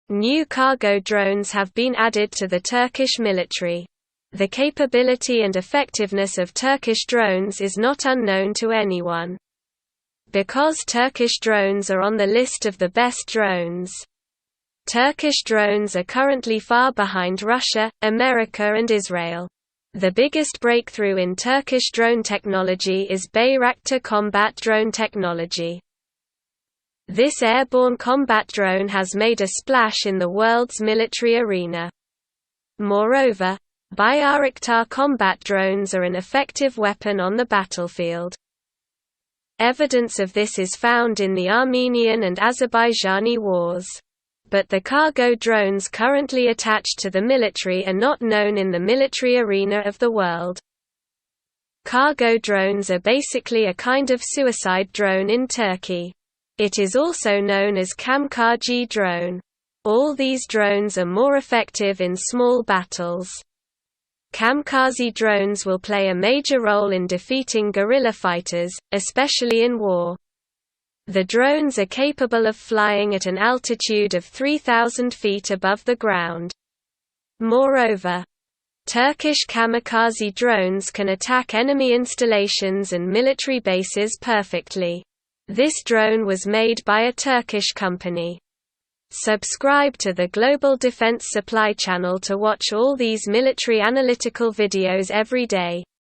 New cargo drones have been added to the Turkish military. The capability and effectiveness of Turkish drones is not unknown to anyone. Because Turkish drones are on the list of the best drones, Turkish drones are currently far behind Russia, America and Israel. The biggest breakthrough in Turkish drone technology is Bayraktar combat drone technology. This airborne combat drone has made a splash in the world's military arena. Moreover, Bayraktar combat drones are an effective weapon on the battlefield. Evidence of this is found in the Armenian and Azerbaijani wars. But the cargo drones currently attached to the military are not known in the military arena of the world. Cargo drones are basically a kind of suicide drone in Turkey. It is also known as kamikaze drone. All these drones are more effective in small battles. Kamikaze drones will play a major role in defeating guerrilla fighters, especially in war. The drones are capable of flying at an altitude of 3,000 feet above the ground. Moreover, Turkish kamikaze drones can attack enemy installations and military bases perfectly. This drone was made by a Turkish company. Subscribe to the Global Defense Supply channel to watch all these military analytical videos every day.